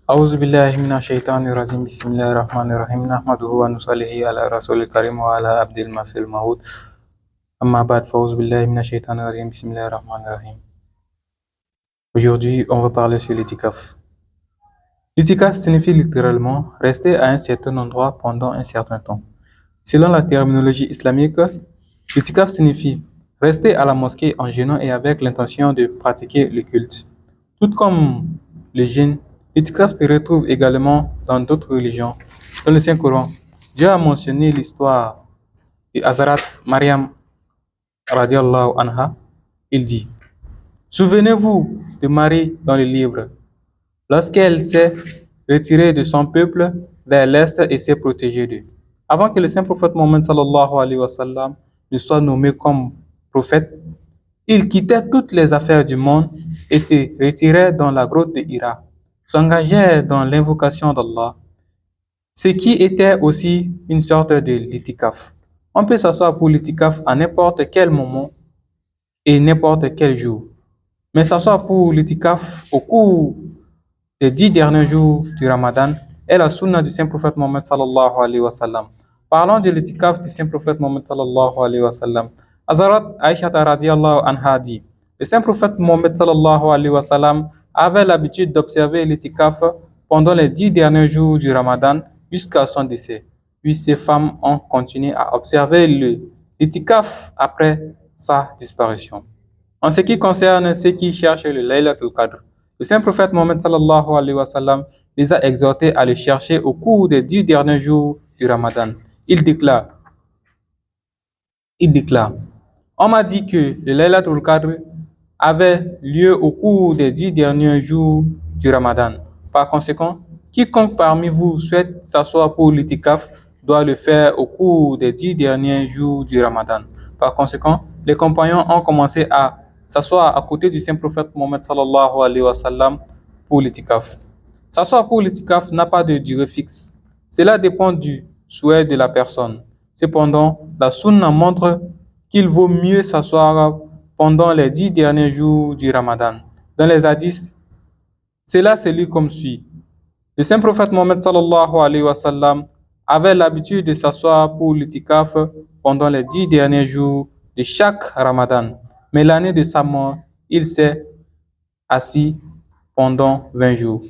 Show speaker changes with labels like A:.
A: أعوذ بالله من الشيطان الرجيم بسم الله الرحمن الرحيم نحمده ونصلي على رسول الكريم وعلى عبد المسيح الموعود أما بعد فأعوذ بالله من الشيطان الرجيم بسم الله الرحمن الرحيم. Aujourd'hui, on va parler sur l'itikaf. L'itikaf signifie littéralement rester à un certain endroit pendant un certain temps. Selon la terminologie islamique, l'itikaf signifie rester à la mosquée en jeûnant et avec l'intention de pratiquer le culte. Tout comme le jeûne, l'itikaf se retrouve également dans d'autres religions. Dans le Saint-Coran, Dieu a mentionné l'histoire de Hazrat Maryam radiallahu anha. Il dit: Souvenez-vous de Marie dans le livre, lorsqu'elle s'est retirée de son peuple vers l'est et s'est protégée d'eux. Avant que le saint prophète Mohammed sallallahu alayhi wa sallam ne soit nommé comme prophète, il quittait toutes les affaires du monde et se retirait dans la grotte de Hira, s'engageait dans l'invocation d'Allah, ce qui était aussi une sorte de l'itikaf. On peut s'asseoir pour l'itikaf à n'importe quel moment et n'importe quel jour. Mais s'asseoir pour l'itikaf au cours des 10 derniers jours du Ramadan est la sunna du saint prophète Mohammed sallallahu alayhi wa sallam. Parlons de l'itikaf du saint prophète Mohammed sallallahu alayhi wa sallam. Hazrat Aisha radiallahu anha dit: le saint prophète Mohammed sallallahu alayhi wa sallam avait l'habitude d'observer l'itikaf pendant les 10 derniers jours du Ramadan jusqu'à son décès. Puis ses femmes ont continué à observer l'itikaf après sa disparition. En ce qui concerne ceux qui cherchent le Laylatul Qadr, le saint prophète Mohammed sallallahu alayhi wa sallam les a exhortés à le chercher au cours des 10 derniers jours du Ramadan. Il déclare: on m'a dit que le Laylatul Qadr avait lieu au cours des 10 derniers jours du Ramadan. Par conséquent, quiconque parmi vous souhaite s'asseoir pour l'itikaf doit le faire au cours des 10 derniers jours du Ramadan. Par conséquent, les compagnons ont commencé à s'asseoir à côté du saint prophète Mohammed sallallahu alayhi wa sallam pour l'itikaf. S'asseoir pour l'itikaf n'a pas de durée fixe. Cela dépend du souhait de la personne. Cependant, la sunna montre qu'il vaut mieux s'asseoir pendant les 10 derniers jours du Ramadan. Dans les hadiths, cela se lit comme suit. Le saint prophète Mohammed sallallahu alayhi wa sallam avait l'habitude de s'asseoir pour l'itikaf pendant les 10 derniers jours de chaque Ramadan. Mais l'année de sa mort, il s'est assis pendant 20 jours.